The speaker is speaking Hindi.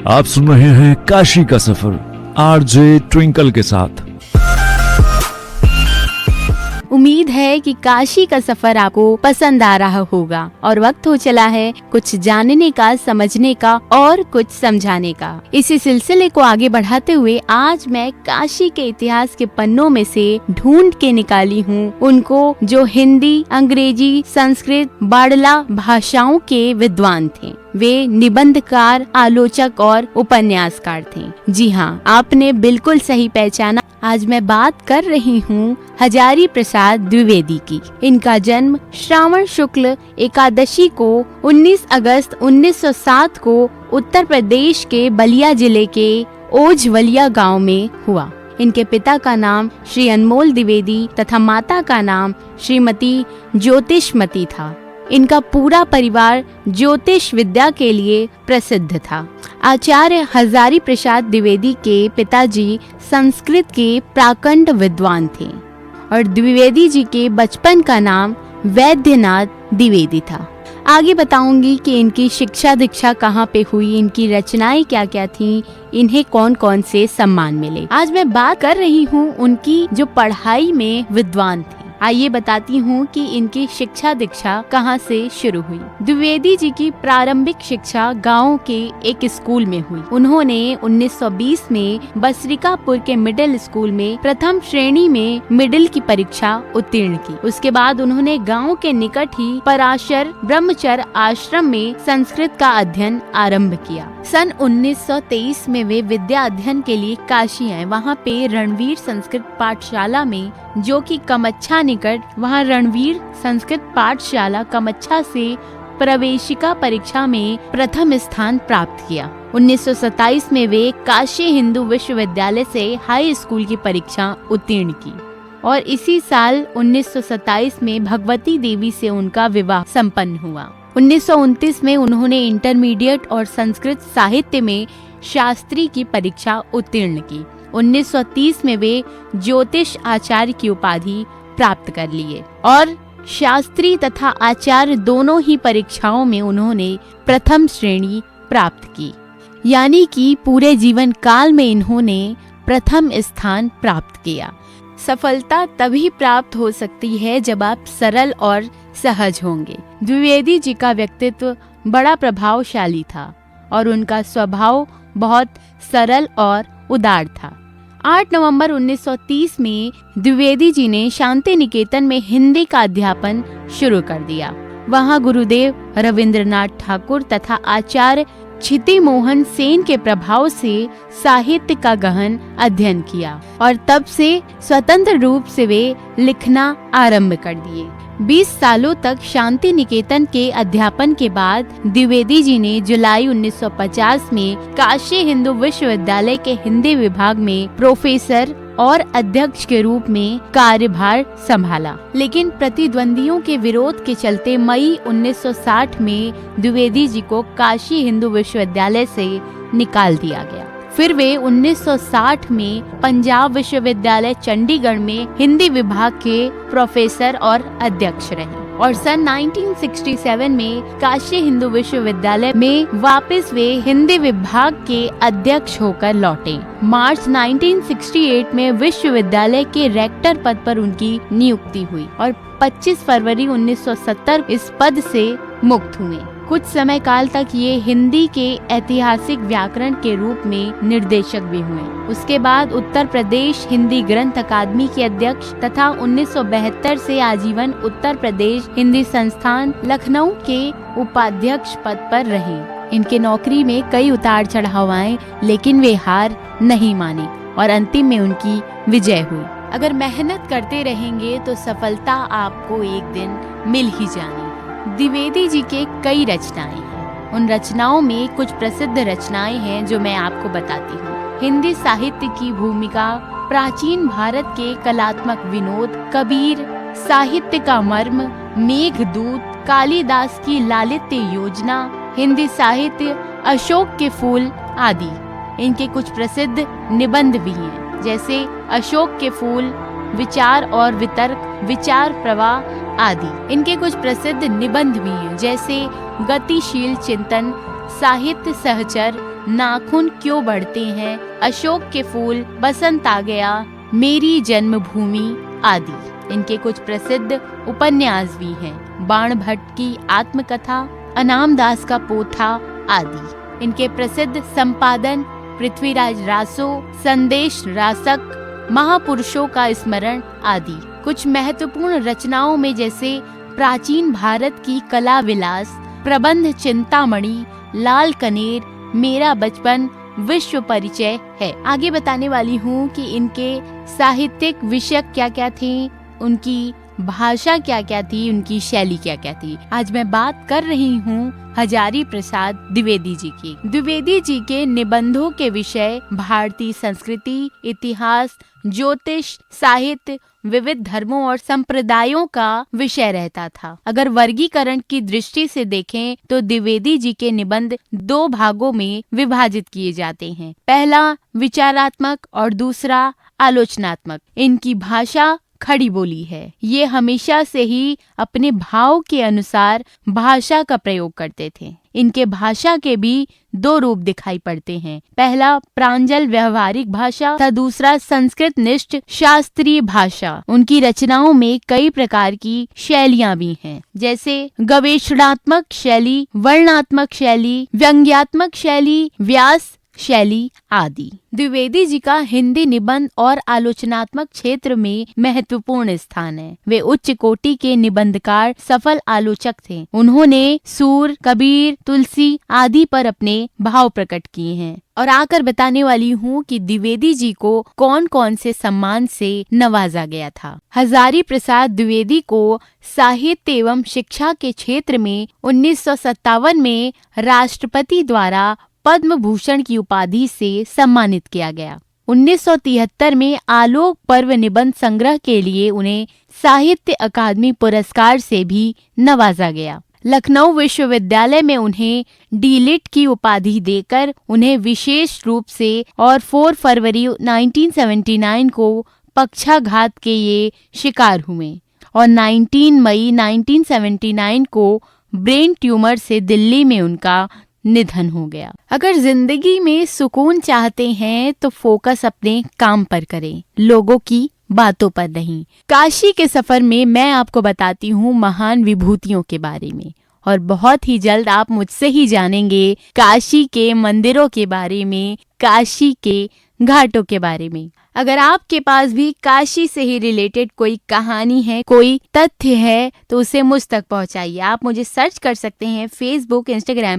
आप सुन रहे हैं काशी का सफर आरजे ट्विंकल के साथ। उम्मीद है कि काशी का सफर आपको पसंद आ रहा होगा और वक्त हो चला है कुछ जानने का, समझने का और कुछ समझाने का। इसी सिलसिले को आगे बढ़ाते हुए आज मैं काशी के इतिहास के पन्नों में से ढूंढ के निकाली हूँ उनको जो हिंदी, अंग्रेजी, संस्कृत, बाड़ला भाषाओं के विद्वान थे। वे निबंधकार, आलोचक और उपन्यासकार थे। जी हाँ, आपने बिल्कुल सही पहचाना। आज मैं बात कर रही हूँ हजारी प्रसाद द्विवेदी की। इनका जन्म श्रावण शुक्ल एकादशी को 19 अगस्त 1907 को उत्तर प्रदेश के बलिया जिले के ओझवलिया गांव में हुआ। इनके पिता का नाम श्री अनमोल द्विवेदी तथा माता का नाम श्रीमती ज्योतिषमती था। इनका पूरा परिवार ज्योतिष विद्या के लिए प्रसिद्ध था। आचार्य हजारी प्रसाद द्विवेदी के पिताजी संस्कृत के प्राकंड विद्वान थे और द्विवेदी जी के बचपन का नाम वैद्यनाथ द्विवेदी था। आगे बताऊंगी कि इनकी शिक्षा दीक्षा कहाँ पे हुई, इनकी रचनाएं क्या क्या थीं, इन्हें कौन कौन से सम्मान मिले। आज मैं बात कर रही हूँ उनकी जो पढ़ाई में विद्वान थे। आइए बताती हूँ कि इनकी शिक्षा दीक्षा कहाँ से शुरू हुई। द्विवेदी जी की प्रारंभिक शिक्षा गांव के एक स्कूल में हुई। उन्होंने 1920 में बसरिकापुर के मिडिल स्कूल में प्रथम श्रेणी में मिडिल की परीक्षा उत्तीर्ण की। उसके बाद उन्होंने गांव के निकट ही पराशर ब्रह्मचर्य आश्रम में संस्कृत का अध्ययन आरंभ किया। सन 1923 में वे विद्या अध्ययन के लिए काशी आए। वहाँ पे रणवीर संस्कृत पाठशाला में, जो कि कमच्छा निकट, वहाँ रणवीर संस्कृत पाठशाला कमच्छा से प्रवेशिका परीक्षा में प्रथम स्थान प्राप्त किया। 1927 में वे काशी हिंदू विश्वविद्यालय से हाई स्कूल की परीक्षा उत्तीर्ण की और इसी साल 1927 में भगवती देवी से उनका विवाह संपन्न हुआ। 1929 में उन्होंने इंटरमीडिएट और संस्कृत साहित्य में शास्त्री की परीक्षा उत्तीर्ण की। 1930 में वे ज्योतिष आचार्य की उपाधि प्राप्त कर लिए और शास्त्री तथा आचार्य दोनों ही परीक्षाओं में उन्होंने प्रथम श्रेणी प्राप्त की। यानी कि पूरे जीवन काल में इन्होंने प्रथम स्थान प्राप्त किया। सफलता तभी प्राप्त हो सकती है जब आप सरल और सहज होंगे। द्विवेदी जी का व्यक्तित्व बड़ा प्रभावशाली था और उनका स्वभाव बहुत सरल और उदार था। 8 नवंबर 1930 में द्विवेदी जी ने शांति निकेतन में हिंदी का अध्यापन शुरू कर दिया। वहां गुरुदेव रविंद्रनाथ ठाकुर तथा आचार्य क्षिति मोहन सेन के प्रभाव से साहित्य का गहन अध्ययन किया और तब से स्वतंत्र रूप से वे लिखना आरंभ कर दिए। 20 सालों तक शांति निकेतन के अध्यापन के बाद द्विवेदी जी ने जुलाई 1950 में काशी हिंदू विश्वविद्यालय के हिंदी विभाग में प्रोफेसर और अध्यक्ष के रूप में कार्यभार संभाला। लेकिन प्रतिद्वंदियों के विरोध के चलते मई 1960 में द्विवेदी जी को काशी हिंदू विश्वविद्यालय से निकाल दिया गया। फिर वे 1960 में पंजाब विश्वविद्यालय चंडीगढ़ में हिंदी विभाग के प्रोफेसर और अध्यक्ष रहे और सन 1967 में काशी हिंदू विश्वविद्यालय में वापस वे हिंदी विभाग के अध्यक्ष होकर लौटे। मार्च 1968 में विश्वविद्यालय के रेक्टर पद पर उनकी नियुक्ति हुई और 25 फरवरी 1970 इस पद से मुक्त हुए। कुछ समय काल तक ये हिंदी के ऐतिहासिक व्याकरण के रूप में निर्देशक भी हुए। उसके बाद उत्तर प्रदेश हिंदी ग्रंथ अकादमी के अध्यक्ष तथा 1972 से आजीवन उत्तर प्रदेश हिंदी संस्थान लखनऊ के उपाध्यक्ष पद पर रहे। इनके नौकरी में कई उतार चढ़ाव आए, लेकिन वे हार नहीं माने और अंतिम में उनकी विजय हुई। अगर मेहनत करते रहेंगे तो सफलता आपको एक दिन मिल ही जानी। द्विवेदी जी के कई रचनाएं हैं। उन रचनाओं में कुछ प्रसिद्ध रचनाएं हैं जो मैं आपको बताती हूँ। हिंदी साहित्य की भूमिका, प्राचीन भारत के कलात्मक विनोद, कबीर, साहित्य का मर्म, मेघदूत, कालिदास की लालित्य योजना, हिंदी साहित्य, अशोक के फूल आदि। इनके कुछ प्रसिद्ध निबंध भी हैं, जैसे अशोक के फूल, विचार और वितर्क, विचार प्रवाह आदि। इनके कुछ प्रसिद्ध निबंध भी हैं, जैसे गतिशील चिंतन, साहित्य सहचर, नाखून क्यों बढ़ते हैं, अशोक के फूल, बसंत आ गया, मेरी जन्मभूमि आदि। इनके कुछ प्रसिद्ध उपन्यास भी हैं, बाण भट्ट की आत्मकथा, अनाम दास का पोथा आदि। इनके प्रसिद्ध संपादन पृथ्वीराज रासो, संदेश रासक, महापुरुषों का स्मरण आदि। कुछ महत्वपूर्ण रचनाओं में जैसे प्राचीन भारत की कला विलास, प्रबंध चिंतामणि, लाल कनेर, मेरा बचपन, विश्व परिचय है। आगे बताने वाली हूँ कि इनके साहित्यिक विषय क्या क्या थे, उनकी भाषा क्या क्या थी, उनकी शैली क्या क्या थी। आज मैं बात कर रही हूँ हजारी प्रसाद द्विवेदी जी की। द्विवेदी जी के निबंधों के विषय भारतीय संस्कृति, इतिहास, ज्योतिष, साहित्य, विविध धर्मों और संप्रदायों का विषय रहता था। अगर वर्गीकरण की दृष्टि से देखें तो द्विवेदी जी के निबंध दो भागों में विभाजित किए जाते हैं। पहला विचारात्मक और दूसरा आलोचनात्मक। इनकी भाषा खड़ी बोली है। ये हमेशा से ही अपने भाव के अनुसार भाषा का प्रयोग करते थे। इनके भाषा के भी दो रूप दिखाई पड़ते हैं। पहला प्रांजल व्यवहारिक भाषा तथा दूसरा संस्कृत निष्ठ शास्त्रीय भाषा। उनकी रचनाओं में कई प्रकार की शैलियां भी हैं, जैसे गवेषणात्मक शैली, वर्णात्मक शैली, व्यंग्यात्मक शैली, व्यास शैली आदि। द्विवेदी जी का हिंदी निबंध और आलोचनात्मक क्षेत्र में महत्वपूर्ण स्थान है। वे उच्च कोटि के निबंधकार, सफल आलोचक थे। उन्होंने सूर, कबीर, तुलसी आदि पर अपने भाव प्रकट किए हैं। और आकर बताने वाली हूँ कि द्विवेदी जी को कौन कौन से सम्मान से नवाजा गया था। हजारी प्रसाद द्विवेदी को साहित्य एवं शिक्षा के क्षेत्र में 1957 में राष्ट्रपति द्वारा पद्म भूषण की उपाधि से सम्मानित किया गया। 1973 में आलोक पर्व निबंध संग्रह के लिए उन्हें साहित्य अकादमी पुरस्कार से भी नवाजा गया। लखनऊ विश्वविद्यालय में उन्हें डीलिट की उपाधि देकर उन्हें विशेष रूप से और 4 फरवरी 1979 को पक्षाघात के ये शिकार हुए और 19 मई 1979 को ब्रेन ट्यूमर से दिल्ली में उनका निधन हो गया। अगर जिंदगी में सुकून चाहते हैं तो फोकस अपने काम पर करें, लोगों की बातों पर नहीं। काशी के सफर में मैं आपको बताती हूँ महान विभूतियों के बारे में और बहुत ही जल्द आप मुझसे ही जानेंगे काशी के मंदिरों के बारे में, काशी के घाटों के बारे में। अगर आपके पास भी काशी से ही रिलेटेड कोई कहानी है, कोई तथ्य है तो उसे मुझ तक पहुंचाइए। आप मुझे सर्च कर सकते हैं फेसबुक, इंस्टाग्राम